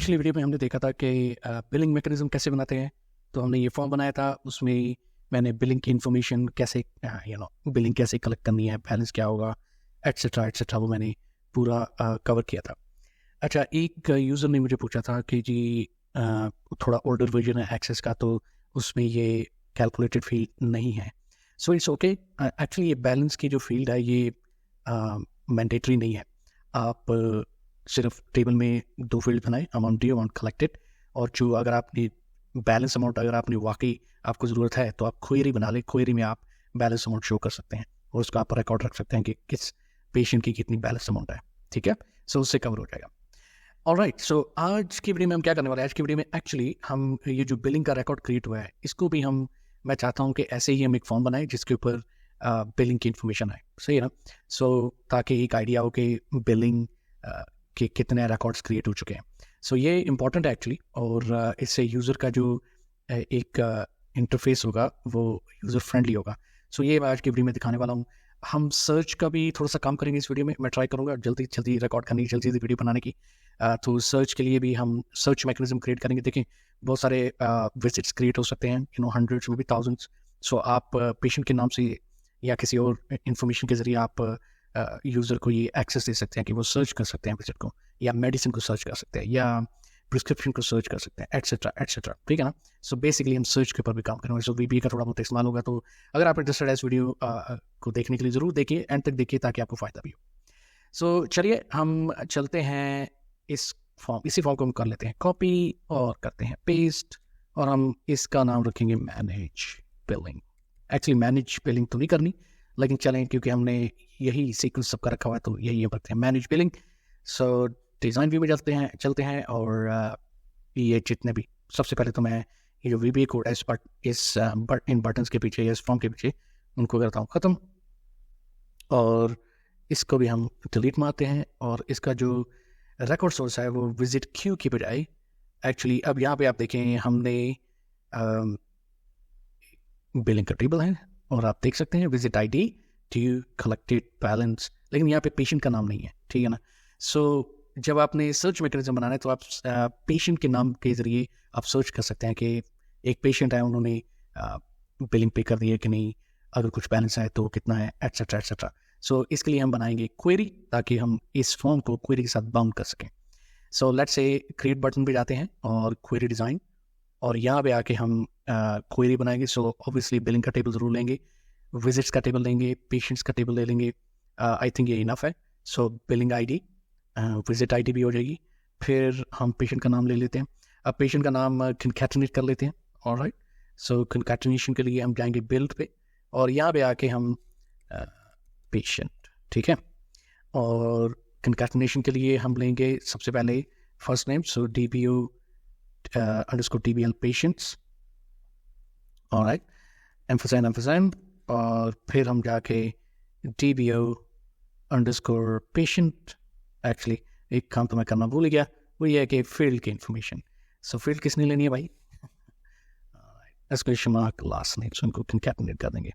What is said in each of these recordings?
पिछली वीडियो में हमने देखा था कि बिलिंग मैकेनिज्म कैसे बनाते हैं। तो हमने ये फॉर्म बनाया था, उसमें मैंने बिलिंग की इन्फॉर्मेशन कैसे बिलिंग कैसे कलेक्ट करनी है, बैलेंस क्या होगा, एट्सेट्रा एट्सेट्रा, वो मैंने पूरा कवर किया था। अच्छा, एक यूज़र ने मुझे पूछा था कि जी थोड़ा ओल्डर वर्जन है एक्सेस का, तो उसमें ये कैलकुलेटेड फील्ड नहीं है। So it's okay. एक्चुअली ये बैलेंस की जो फील्ड है ये मैंडेटरी नहीं है। आप सिर्फ टेबल में दो फील्ड बनाए, अमाउंट ड्यू, अमाउंट कलेक्टेड, और जो अगर आपने बैलेंस अमाउंट अगर आपने वाकई आपको ज़रूरत है तो आप क्वेरी बना लें। क्वेरी में आप बैलेंस अमाउंट शो कर सकते हैं और उसका आप रिकॉर्ड रख सकते हैं कि किस पेशेंट की कितनी बैलेंस अमाउंट है। ठीक है, सो उससे कवर हो जाएगा। ऑलराइट, सो आज की वीडियो में हम क्या करने वाले हैं? आज की वीडियो में एक्चुअली हम ये जो बिलिंग का रिकॉर्ड क्रिएट हुआ है इसको भी मैं चाहता हूँ कि ऐसे ही हम एक फॉर्म बनाएं जिसके ऊपर बिलिंग की इन्फॉर्मेशन आए। सही है ना? सो ताकि एक आइडिया हो कि बिलिंग के कितने रिकॉर्ड्स क्रिएट हो चुके हैं। सो ये इम्पॉर्टेंट है एक्चुअली, और इससे यूज़र का जो एक इंटरफेस होगा वो यूज़र फ्रेंडली होगा। सो ये मैं आज की वीडियो में दिखाने वाला हूँ। हम सर्च का भी थोड़ा सा काम करेंगे इस वीडियो में। मैं ट्राई करूँगा जल्दी जल्दी रिकॉर्ड करने की, जल्दी जल्दी वीडियो बनाने की। तो सर्च के लिए भी हम सर्च मैकेनिज्म क्रिएट करेंगे। देखें, बहुत सारे विजिट्स क्रिएट हो सकते हैं, हंड्रेड्स में भी थाउजेंड्स। सो आप पेशेंट के नाम से या किसी और इंफॉर्मेशन के ज़रिए आप यूज़र को ये एक्सेस दे सकते हैं कि वो सर्च कर सकते हैं विजिट को, या मेडिसिन को सर्च कर सकते हैं, या प्रिस्क्रिप्शन को सर्च कर सकते हैं, एट्सेट्रा एट्सेट्रा। ठीक है ना? सो बेसिकली हम सर्च के ऊपर भी काम करेंगे। सो वीबी का थोड़ा बहुत इस्तेमाल होगा। तो अगर आप इंटरेस्टेड है इस वीडियो को देखने के लिए ज़रूर देखिए, एंड तक देखिए ताकि आपको फ़ायदा भी हो। सो चलिए हम चलते हैं इसी फॉर्म को हम कर लेते हैं कॉपी और करते हैं पेस्ट, और हम इसका नाम रखेंगे manage billing. Actually manage billing तो नहीं करनी, लेकिन चलें क्योंकि हमने यही सीक्वेंस सबका रखा हुआ है तो यही रखते हैं, मैनेज बिलिंग। सो डिज़ाइन व्यू में चलते हैं और ये जितने भी, सबसे पहले तो मैं ये जो वीबी कोड है इन बटन्स के पीछे या इस फॉर्म के पीछे उनको करता हूँ ख़त्म, और इसको भी हम डिलीट मारते हैं। और इसका जो रिकॉर्ड सोर्स है वो विजिट क्यू की बजाय एक्चुअली अब यहाँ पे आप देखें हमने बिलिंग का टेबल है, और आप देख सकते हैं visit ID, due, collected, balance, लेकिन यहाँ पे पेशेंट का नाम नहीं है। ठीक है ना? सो जब आपने सर्च मैकेनिज्म बनाना है तो आप पेशेंट के नाम के ज़रिए आप सर्च कर सकते हैं कि एक पेशेंट है, उन्होंने बिलिंग पे कर दी है कि नहीं, अगर कुछ बैलेंस है तो कितना है, एट्सेट्रा एट्सेट्रा। सो इसके लिए हम बनाएंगे क्वेरी ताकि हम इस फॉर्म को क्वेरी के साथ बाउंड कर सकें। So let's say create button पे जाते हैं और क्वेरी डिज़ाइन, और यहाँ पे आके हम क्वेरी बनाएंगे। सो ऑब्वियसली बिलिंग का टेबल ज़रूर लेंगे, विजिट्स का टेबल लेंगे, पेशेंट्स का टेबल ले लेंगे। आई थिंक ये इनफ है। सो बिलिंग आईडी, विजिट आईडी भी हो जाएगी। फिर हम पेशेंट का नाम ले लेते हैं। अब पेशेंट का नाम कन्कैटिनेट कर लेते हैं। ऑलराइट, सो कन्कैटिनेशन के लिए हम जाएंगे बिल्ड पे, और यहाँ पे आके हम पेशेंट, ठीक है, और कन्कैटिनेशन के लिए हम लेंगे सबसे पहले first name, so DBO underscore DBL patients, alright, ampersand, और फिर हम जाके DBO underscore patient। एक्चुअली एक काम तो मैं करना भूल गया, वो ये है कि फील्ड की इंफॉर्मेशन। सो फील्ड किसने लेनी है भाई? एक्सक्लेमेशन मार्क लास्ट नेम, सो इनको कन्कैटिनेट कर देंगे।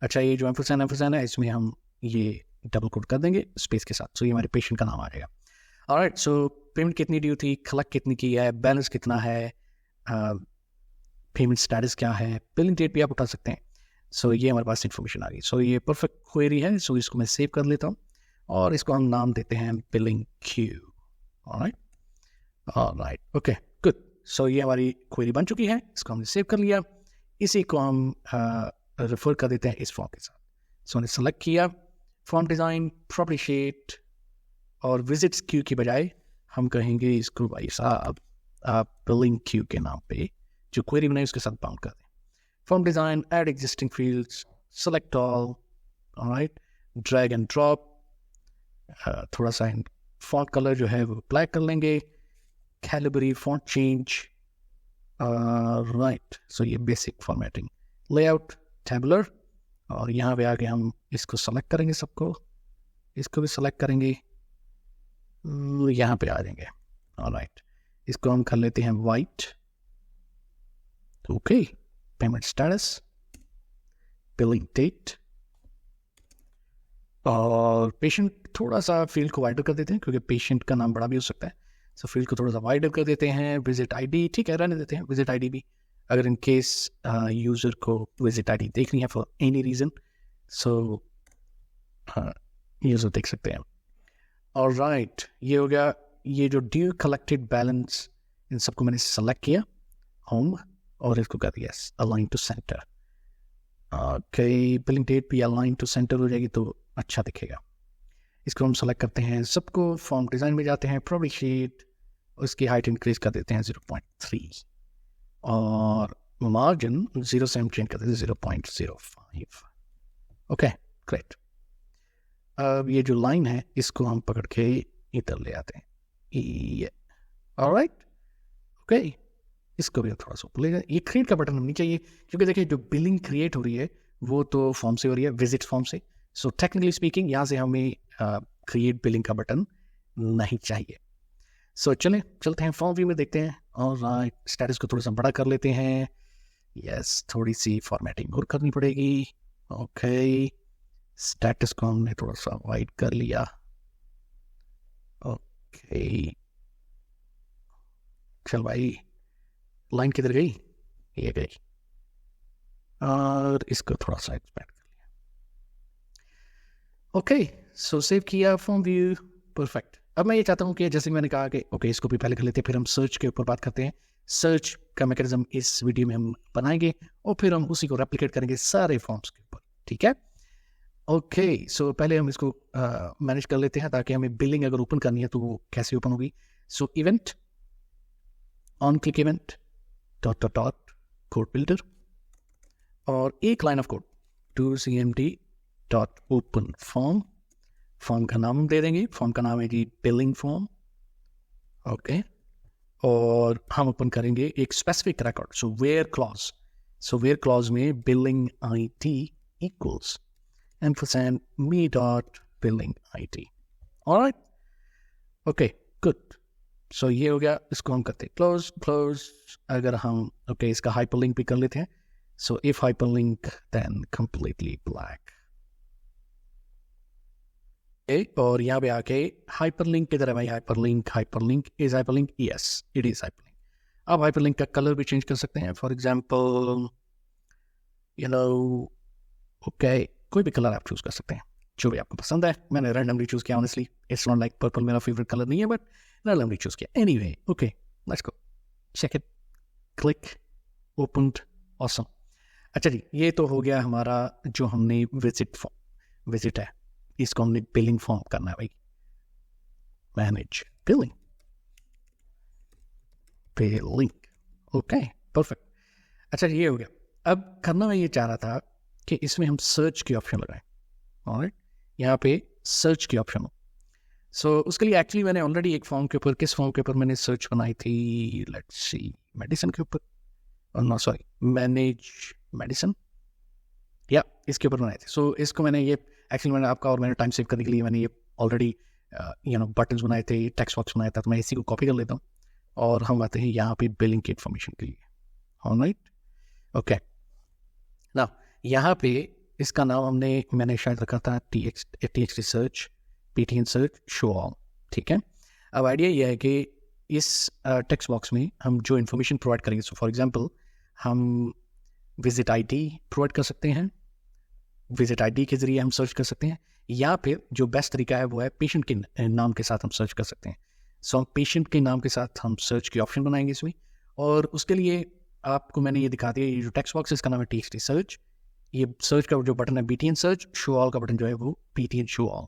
अच्छा, ये जो एम्फसाइन है इसमें हम ये डबल कोट कर देंगे स्पेस के साथ। सो ये हमारे पेशेंट का नाम आ जाएगा। ऑलराइट, सो पेमेंट कितनी ड्यू थी, कलेक्ट कितनी की है, बैलेंस कितना है, पेमेंट स्टेटस क्या है, बिलिंग डेट भी आप उठा सकते हैं। सो ये हमारे पास इन्फॉर्मेशन आ गई। सो ये परफेक्ट क्वेरी है। सो इसको मैं सेव कर लेता हूँ और इसको हम नाम देते हैं billing Q. Alright, okay, good. So ये हमारी क्वेरी बन चुकी है, इसको हमने सेव कर लिया। इसी को हम रेफर कर देते हैं इस फॉर्म के साथ। सो हमने सेलेक्ट किया फॉर्म डिज़ाइन, प्रॉपर्टी शीट, और विजिट्स क्यू की बजाय हम कहेंगे इसको भाई साहब आप बिलिंग क्यू के नाम पे जो क्वेरी बनाई उसके साथ बाउंड कर दें। Form design, add existing fields, select all, alright, drag and drop, थोड़ा सा फॉन्ट कलर जो है वो ब्लैक कर लेंगे, कैलिबरी फॉन्ट चेंज, राइट। सो ये बेसिक फॉर्मेटिंग, लेआउट टेबुलर, और यहाँ पे आके हम इसको सेलेक्ट करेंगे, सबको इसको भी सेलेक्ट करेंगे, यहाँ पे आ जाएंगे। ऑलराइट, इसको हम कर लेते हैं white. Okay, payment status, billing date, और पेशेंट थोड़ा सा फील्ड को वाइडर कर देते हैं क्योंकि पेशेंट का नाम बड़ा भी हो सकता है। सो फील्ड को थोड़ा सा वाइडर कर देते हैं. विजिट आईडी ठीक है, रहने देते हैं विजिट आईडी भी, अगर इन केस यूज़र को विजिट आईडी देखनी है फॉर एनी रीज़न. सो हाँ, यूज़र देख सकते हैं. और राइट, ये हो गया. ये जो ड्यू कलेक्टेड बैलेंस, इन सबको मैंने सेलेक्ट किया होम और इसको कर दिया align to centre. Okay, billing date भी अलाइन टू सेंटर हो जाएगी तो अच्छा दिखेगा. इसको हम सेलेक्ट करते हैं सबको. फॉर्म डिज़ाइन में जाते हैं, प्रॉपर्टी शीट, उसकी हाइट इंक्रीज कर देते हैं 0.3 और मार्जिन 0 से हम चेंज कर देते हैं 0.05. Okay great. अब ये जो लाइन है इसको हम पकड़ के इधर ले आते हैं. ये ऑलराइट. ओके, इसको भी थोड़ा सा ऊपर ले जाए. ये क्रिएट का बटन होनी चाहिए क्योंकि देखिए जो बिलिंग क्रिएट हो रही है वो तो फॉर्म से हो रही है, विजिट फॉर्म से. सो टेक्निकली स्पीकिंग यहाँ से हमें क्रिएट बिलिंग का बटन नहीं चाहिए. सो चलते हैं फॉर्म व्यू में देखते हैं. और स्टेटस को थोड़ा सा बड़ा कर लेते हैं. यस, थोड़ी सी फॉर्मेटिंग और करनी पड़ेगी. ओके, स्टेटस को हमने थोड़ा सा वाइड कर लिया. ओके, चल भाई, लाइन किधर गई? ये गई. और इसको थोड़ा सा एक्सपेंड कर लिया. ओके, सो सेव किया फॉर्म व्यू. परफेक्ट. अब मैं ये चाहता हूँ कि जैसे मैंने कहा कि ओके इसको भी पहले कर लेते हैं, फिर हम सर्च के ऊपर बात करते हैं. सर्च का मैकेनिज्म इस वीडियो में हम बनाएंगे और फिर हम उसी को रेप्लिकेट करेंगे सारे फॉर्म्स के ऊपर. ठीक है. ओके, सो पहले हम इसको मैनेज कर लेते हैं ताकि हमें बिलिंग अगर ओपन करनी है तो वो कैसे ओपन होगी. So event, on click event, dot dot dot code builder और एक line of code to cmd dot open form. Form का नाम दे देंगे. फॉर्म का नाम है जी बिलिंग फॉर्म. ओके, और हम ओपन करेंगे एक specific record. So where clause. So where clause में billing id equals ampersand me dot billing id. Alright, okay, good. So ये हो गया. इसको हम करते हैं close. अगर हम okay इसका hyperlink भी कर लेते हैं. So if hyperlink then completely black. Okay, और यहाँ पे आके hyperlink किधर है भाई? hyperlink is hyperlink. Yes, it is hyperlink. अब hyperlink का कलर भी चेंज कर सकते हैं. For example, you know, okay, कोई भी कलर आप चूज कर सकते हैं जो भी आपको पसंद है. मैंने रैंडमली चूज किया. Honestly it's not like purple मेरा फेवरेट कलर नहीं है, बट रैंडमली चूज किया. Anyway, okay, let's go. Check it, click, opened, awesome. अच्छा जी, ये तो हो गया हमारा जो हमने विजिट है. इसको हमने बिलिंग फॉर्म करना है भाई. Manage billing. Okay, perfect. अच्छा जी, ये हो गया. अब करना मैं ये चाह रहा था कि इसमें हम सर्च की ऑप्शन लगाएं. ऑलराइट, यहाँ पे सर्च की ऑप्शन हो. सो उसके लिए एक्चुअली मैंने ऑलरेडी एक फॉर्म के ऊपर, किस फॉर्म के ऊपर मैंने सर्च बनाई थी? लेट्स सी, मेडिसिन के ऊपर. नो सॉरी, मैनेज मेडिसिन, या इसके ऊपर बनाए थे. सो इसको मैंने ये एक्चुअली मैंने आपका और मैंने टाइम सेव करने के लिए मैंने ये ऑलरेडी बटन्स बनाए थे, टेक्स्ट बॉक्स बनाया था. तो मैं इसी को कॉपी कर लेता हूँ और हम आते हैं यहाँ पे बिलिंग की इन्फॉर्मेशन के लिए. Alright, okay. नाउ यहाँ पे इसका नाम मैंने शायद रखा था txt search, ptn search, show all. ठीक है. अब आइडिया ये है कि इस टेक्स्ट बॉक्स में हम जो इन्फॉर्मेशन प्रोवाइड करेंगे, सो फॉर एग्जांपल हम विजिट आईडी प्रोवाइड कर सकते हैं. विजिट आईडी के जरिए हम सर्च कर सकते हैं, या फिर जो बेस्ट तरीका है वो है पेशेंट के नाम के साथ हम सर्च कर सकते हैं. सो हम पेशेंट के नाम के साथ हम सर्च की ऑप्शन बनाएंगे इसमें. और उसके लिए आपको मैंने ये दिखा दिया, ये जो टेक्स्ट बॉक्स है इसका नाम है txt सर्च. ये सर्च का जो बटन है btn सर्च, शो ऑल का बटन जो है वो btn शो ऑल.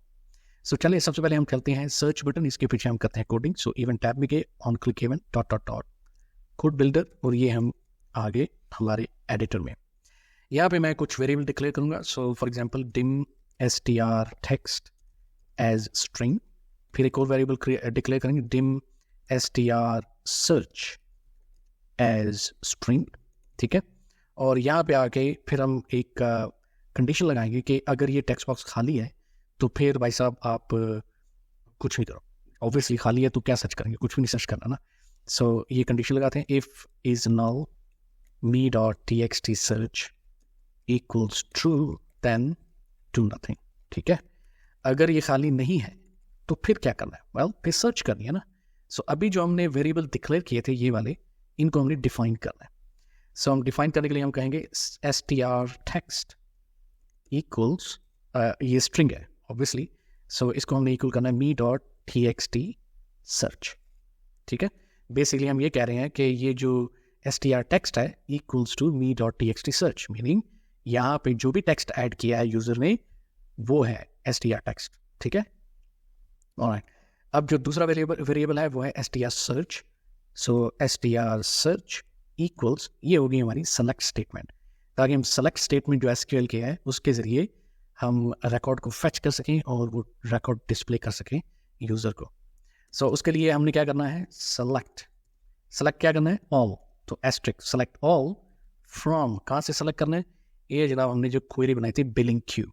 सो चलिए सबसे पहले हम चलते हैं सर्च बटन, इसके पीछे हम करते हैं कोडिंग. सो इवेंट टैब में गए, on click event, dot dot dot code builder, और ये हम आगे हमारे एडिटर में. यहाँ पे मैं कुछ वेरिएबल डिक्लेयर करूँगा. So for example dim str text as string. फिर एक और वेरिएबल डिक्लेयर करेंगे dim str search as string. ठीक है. और यहाँ पे आके फिर हम एक कंडीशन लगाएंगे कि अगर ये टेक्स्ट बॉक्स खाली है तो फिर भाई साहब आप कुछ नहीं करो. ऑब्वियसली खाली है तो क्या सर्च करेंगे? कुछ भी नहीं सर्च करना ना. सो ये कंडीशन लगाते हैं, if is null me dot txt search equals true then do nothing. ठीक है. अगर ये खाली नहीं है तो फिर क्या करना है? वेल, फिर सर्च करनी है ना. सो अभी जो हमने वेरिएबल डिक्लेयर किए थे ये वाले, इनको हमने डिफाइन करना है. सो हम डिफाइन करने के लिए हम कहेंगे str text इक्वल्स, ये स्ट्रिंग है ऑब्वियसली, सो इसको हमने इक्वल करना है me.txt search. ठीक है, बेसिकली हम ये कह रहे हैं कि ये जो str text है equals to me.txt search, meaning यहाँ पे जो भी टेक्स्ट ऐड किया है यूजर ने वो है str text. ठीक है, ऑलराइट. अब जो दूसरा वेरिएबल है वो है str search. सो str search इक्वल्स, ये होगी हमारी सेलेक्ट स्टेटमेंट, ताकि हम सेलेक्ट स्टेटमेंट जो एसक्यूएल के है उसके ज़रिए हम रिकॉर्ड को फेच कर सकें और वो रिकॉर्ड डिस्प्ले कर सकें यूज़र को. सो उसके लिए हमने क्या करना है, सेलेक्ट क्या करना है, ऑल. तो एस्ट्रिक सेलेक्ट ऑल फ्रॉम, कहाँ से सेलेक्ट करना है, ये जनाब हमने जो क्वेरी बनाई थी बिलिंग क्यू,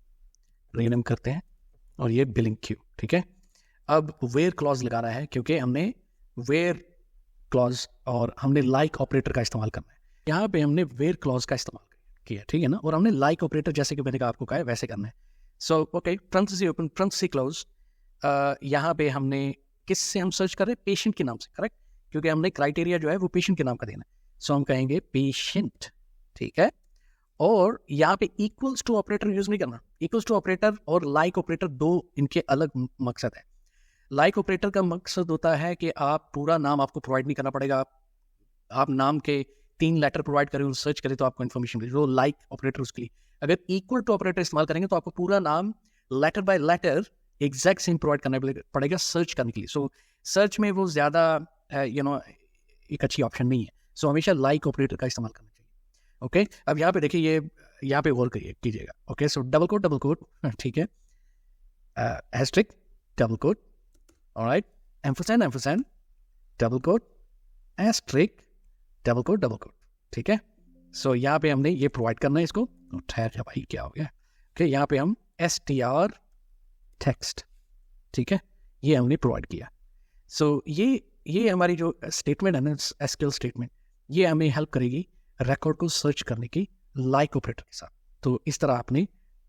रीनेम करते हैं और ये बिलिंग क्यू. ठीक है, अब वेयर क्लॉज लगाना है क्योंकि हमने वेयर क्लॉज और हमने लाइक ऑपरेटर का इस्तेमाल करना है. यहाँ पे हमने वेयर क्लॉज का इस्तेमाल किया, ठीक है ना, और हमने लाइक ऑपरेटर जैसे कि मैंने कहा आपको कहा है वैसे करना है. So okay, parenthesis open parenthesis close. यहाँ पे हमने किससे हम सर्च कर रहे हैं, पेशेंट के नाम से, करेक्ट, क्योंकि हमने क्राइटेरिया जो है वो पेशेंट के नाम का देना है. सो हम कहेंगे पेशेंट. ठीक है, और यहाँ पे इक्वल्स टू ऑपरेटर यूज नहीं करना. इक्वल्स टू ऑपरेटर और लाइक ऑपरेटर दो इनके अलग मकसद है. लाइक ऑपरेटर का मकसद होता है कि आप पूरा नाम आपको प्रोवाइड नहीं करना पड़ेगा, आप नाम के 3 लेटर प्रोवाइड करें और सर्च करें तो आपको इन्फॉर्मेशन मिले. जो लाइक ऑपरेटर उसके लिए, अगर इक्वल टू ऑपरेटर इस्तेमाल करेंगे तो आपको पूरा नाम letter by letter exact same provide करना पड़ेगा सर्च करने के लिए. सो सर्च में वो ज़्यादा एक अच्छी ऑप्शन नहीं है. सो हमेशा लाइक ऑपरेटर का इस्तेमाल करना चाहिए. ओके, अब यहाँ पे देखिए, ये यहाँ पे गौर कीजिएगा. ओके, सो डबल कोट, ठीक है, asterisk double quote, alright, ampersand double quote, asterisk double quote. ठीक है, सो यहाँ पे हमने ये प्रोवाइड करना है इसको. ठहर जा भाई, क्या हो गया. ओके, यहाँ पे हम str text, ठीक है, ये हमने प्रोवाइड किया. सो ये हमारी जो स्टेटमेंट है ना, एसक्यूएल स्टेटमेंट, ये हमें हेल्प करेगी रिकॉर्ड को सर्च करने की लाइक ऑपरेटर के साथ. तो इस तरह आपने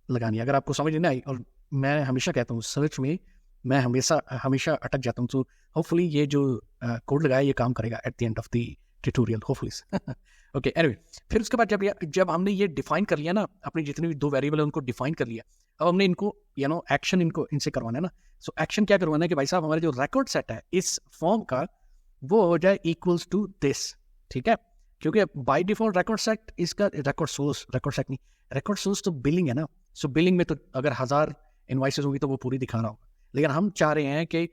लगानी है. अगर आपको समझ नहीं आई, और मैं हमेशा कहता हूँ सर्च में मैं हमेशा अटक जाता हूँ, तो होपफुली ये जो कोड लगाया ये काम करेगा at the end of the tutorial, hopefully. Okay, anyway, फिर उसके बाद जब हमने ये डिफाइन कर लिया ना, अपनी जितने भी 2 वेरिएबल है उनको डिफाइन कर लिया, अब हमने इनको एक्शन इनसे करवाना है ना. सो एक्शन क्या करवाना है कि भाई साहब हमारे जो रिकॉर्ड सेट है इस फॉर्म का वो हो जाए इक्वल्स टू दिस. ठीक है, क्योंकि बाय डिफॉल्ट रिकॉर्ड सेट इसका रिकॉर्ड सोर्स तो बिलिंग है ना. सो बिलिंग में तो अगर 1000 इनवॉइसेस होगी तो वो पूरी दिखाना होगा, लेकिन हम चाह रहे हैं कि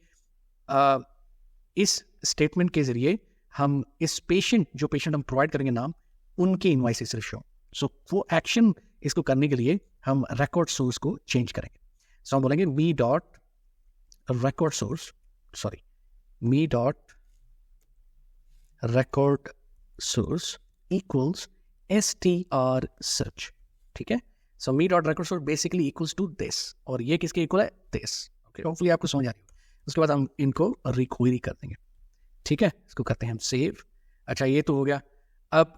इस स्टेटमेंट के जरिए हम इस जो पेशेंट हम प्रोवाइड करेंगे नाम, उनके इनवॉइसेस शो. सो वो एक्शन इसको करने के लिए हम रिकॉर्ड सोर्स को चेंज करेंगे. सो हम बोलेंगे me dot record source equals str search. ठीक है, सो me dot record source basically equals to this, और ये किसके इक्वल है, this. ओके, होपफुली आपको समझ आ रही है. उसके बाद हम इनको रिक्वेरी कर देंगे. ठीक है, इसको करते हैं हम सेव. अच्छा, ये तो हो गया. अब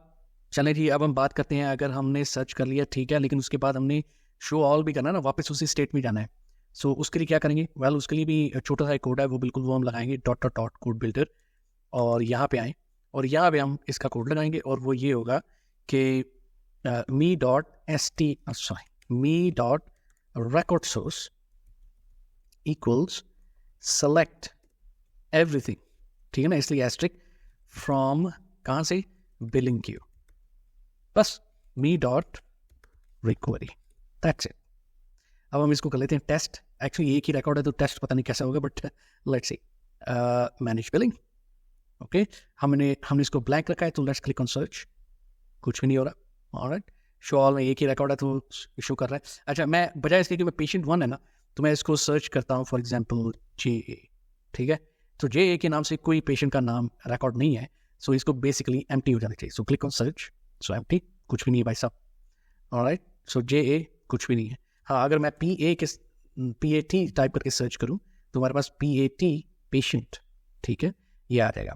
चलें जी, अब हम बात करते हैं, अगर हमने सर्च कर लिया ठीक है, लेकिन उसके बाद हमने शो ऑल भी करना है ना, वापस उसी स्टेट में जाना है. सो उसके लिए क्या करेंगे, वेल उसके लिए भी छोटा सा कोड है, वो बिल्कुल वो हम लगाएंगे डॉट कोड बिल्डर, और यहाँ पे आए और यहाँ पे हम इसका कोड लगाएंगे, और वो ये होगा कि me dot record source equals select everything. ठीक है ना, इसलिए एस्ट्रिक फ्रॉम, कहाँ से, बिलिंग क्यू. बस me dot requery, that's it. अब हम इसको कर लेते हैं टेस्ट. एक्चुअली एक ही रिकॉर्ड है तो टेस्ट पता नहीं कैसा होगा, but let's see. Manage billing. Okay, हमने इसको ब्लैंक रखा है, तो लेट्स क्लिक ऑन सर्च. कुछ भी नहीं हो रहा. ऑलराइट, शो ऑल में एक ही रिकॉर्ड है तो शो कर रहा है. अच्छा, मैं बजाय इसके कि मैं पेशेंट 1 है ना, तो मैं इसको सर्च करता हूँ फॉर एग्जाम्पल JA. ठीक है, तो JA के नाम से कोई पेशेंट का नाम रिकॉर्ड नहीं है, सो इसको बेसिकली एम्प्टी हो जाना चाहिए. So click on search, so empty, कुछ भी नहीं है भाई साहब. ऑलराइट, सो JA कुछ भी नहीं है. हाँ, अगर मैं PAT टाइप करके सर्च करूँ तो हमारे पास PAT पेशेंट, ठीक है, ये आ जाएगा.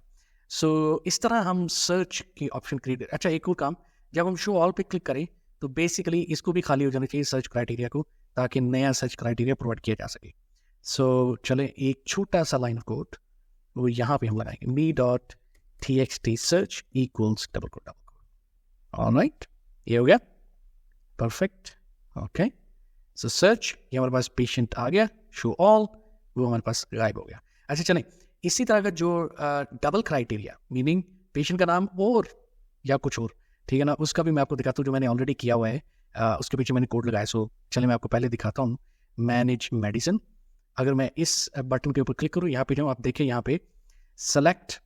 सो इस तरह हम सर्च की ऑप्शन क्रिएट. अच्छा, एक और काम, जब हम शो ऑल पे क्लिक करें तो बेसिकली इसको भी खाली हो जाना चाहिए सर्च क्राइटेरिया को, ताकि नया सर्च क्राइटेरिया प्रोवाइड किया जा सके. सो चले एक छोटा सा लाइन ऑफ कोड वो यहाँ पे हम लगाएंगे me.txt search equals double quote. Alright, ये हो गया परफेक्ट. ओके, सो सर्च, ये हमारे पास पेशेंट आ गया, शो ऑल, वो हमारे पास गायब हो गया. अच्छा चलें, इसी तरह का जो डबल क्राइटेरिया मीनिंग पेशेंट का नाम और या कुछ और, ठीक है ना, उसका भी मैं आपको दिखाता हूँ जो मैंने ऑलरेडी किया हुआ है. उसके पीछे मैंने कोड लगाया. सो चलिए मैं आपको पहले दिखाता हूँ. मैनेज मेडिसिन, अगर मैं इस बटन के ऊपर क्लिक करूँ, यहाँ पे जाऊँ, आप देखिए यहाँ पे सेलेक्ट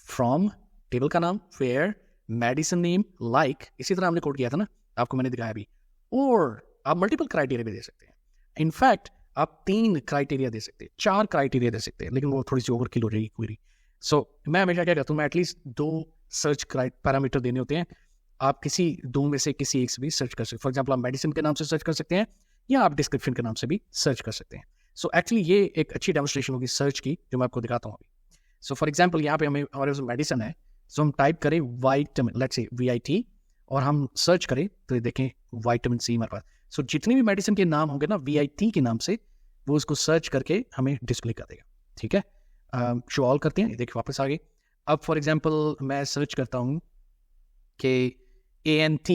फ्रॉम टेबल का नाम, फेयर मेडिसिन नेम लाइक, इसी तरह हमने कोड किया था ना, आपको मैंने दिखाया भी. और आप मल्टीपल क्राइटेरिया भी दे सकते हैं. इनफैक्ट आप 3 क्राइटेरिया दे सकते हैं, 4 क्राइटेरिया दे सकते हैं, लेकिन वो थोड़ी सी ओवरकिल हो जाएगी क्वेरी. सो मैं हमेशा क्या करता हूँ, मैं एटलीस्ट 2 सर्च पैरामीटर देने होते हैं. आप किसी 2 में से किसी एक से भी सर्च कर सकते हैं. फॉर एग्जाम्पल आप मेडिसिन के नाम से सर्च कर सकते हैं या आप डिस्क्रिप्शन के नाम से भी सर्च कर सकते हैं. सो एक्चुअली ये एक अच्छी डेमोस्ट्रेशन होगी सर्च की जो मैं आपको दिखाता हूँ अभी. सो फॉर एग्जाम्पल यहाँ पे हमारे पास मेडिसिन है. सो हम टाइप करें वाइटामिन, लेट्स से VIT, और हम सर्च करें तो ये देखें विटामिन C हमारे पास. सो जितनी भी मेडिसिन के नाम होंगे ना VIT के नाम से, वो उसको सर्च करके हमें डिस्प्ले कर देगा. ठीक है, शो ऑल करते हैं, देखिए वापस आ गए. अब फॉर एग्जाम्पल मैं सर्च करता हूँ कि ANT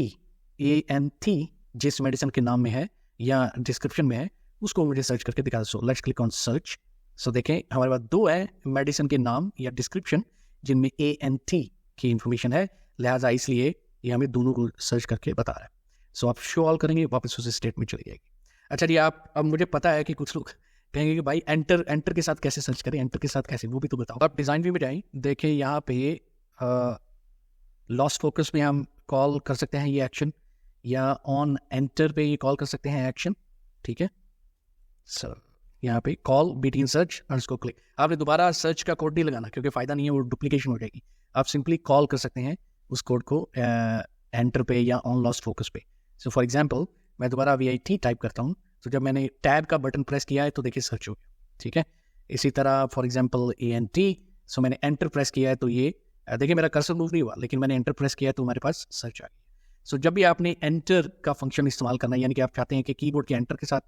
जिस मेडिसिन के नाम में है या डिस्क्रिप्शन में है, उसको मुझे सर्च करके दिखा. So let's click on search. So देखें हमारे पास 2 है मेडिसिन के नाम या डिस्क्रिप्शन जिनमें ANT की इंफॉर्मेशन है, लिहाजा इसलिए ये हमें दोनों को सर्च करके बता रहा है. सो आप शो ऑल करेंगे, वापस उस स्टेट में चली जाएगी. अच्छा जी, आप अब मुझे पता है कि कुछ लोग कहेंगे कि भाई एंटर के साथ कैसे सर्च करें, एंटर के साथ कैसे, वो भी तो बताओ. आप डिज़ाइन व्यू में जाएं, देखिए यहाँ पे लॉस्ट फोकस में हम कॉल कर सकते हैं ये एक्शन, या ऑन एंटर पे ये कॉल कर सकते हैं एक्शन. ठीक है, सर यहाँ पे कॉल बीटीएन सर्च और उसको क्लिक. आपने दोबारा सर्च का कोड नहीं लगाना क्योंकि फ़ायदा नहीं है, वो डुप्लीकेशन हो जाएगी. आप सिंपली कॉल कर सकते हैं उस कोड को एंटर पे या ऑन लॉस्ट फोकस पे. सो फॉर एग्जाम्पल मैं दोबारा VIT टाइप करता हूँ, तो जब मैंने टैब का बटन प्रेस किया है तो देखिए सर्च हो गया. ठीक है, इसी तरह फॉर एग्जाम्पल ANT, सो मैंने एंटर प्रेस किया है तो ये देखिए मेरा कर्सर मूव नहीं हुआ, लेकिन मैंने एंटर प्रेस किया है तो हमारे पास सर्च आ गई. सो जब भी आपने एंटर का फंक्शन इस्तेमाल करना है, यानी कि आप चाहते हैं कि कीबोर्ड के एंटर के साथ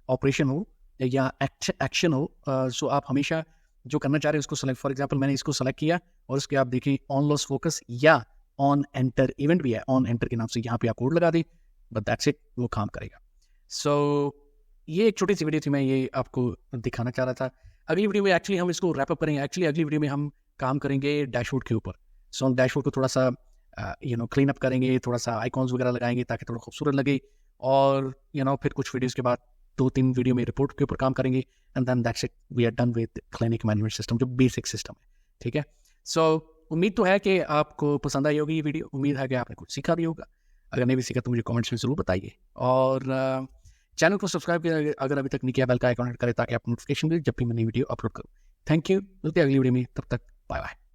ऑपरेशन हो या एक्शन हो, सो आप हमेशा जो करना चाह रहे हैं उसको सेलेक्ट. फॉर एग्जाम्पल मैंने इसको सेलेक्ट किया और उसके आप देखिए ऑन लॉस्ट फोकस या ऑन एंटर इवेंट भी है, ऑन एंटर के नाम से यहाँ पे आप कोड लगा दें, बट दैट्स इट, वो काम करेगा. सो ये एक छोटी सी वीडियो थी, मैं ये आपको दिखाना चाह रहा था. अगली वीडियो में एक्चुअली हम इसको रैप अप करेंगे. एक्चुअली अगली वीडियो में हम काम करेंगे डैशबोर्ड के ऊपर. सो हम डैशबोर्ड को थोड़ा सा क्लीन अप करेंगे, थोड़ा सा आइकॉन्स वगैरह लगाएंगे ताकि थोड़ा खूबसूरत लगे, और फिर कुछ वीडियोज़ के बाद 2-3 वीडियो में रिपोर्ट के ऊपर काम करेंगे. And then that's it, we are done with clinic management system, जो बेसिक सिस्टम है. ठीक है, सो उम्मीद तो है कि आपको पसंद आई होगी ये वीडियो. उम्मीद है कि आपने कुछ सीखा भी होगा. अगर नहीं भी सीखा तो मुझे कमेंट्स में ज़रूर बताइए, और चैनल को सब्सक्राइब किया अगर अभी तक नहीं किया, बेल का आइकॉन हिट करें ताकि आप नोटिफिकेशन मिले जब भी मैं नई वीडियो अपलोड करूँ. थैंक यू, मिलते हैं अगली वीडियो में, तब तक बाय बाय.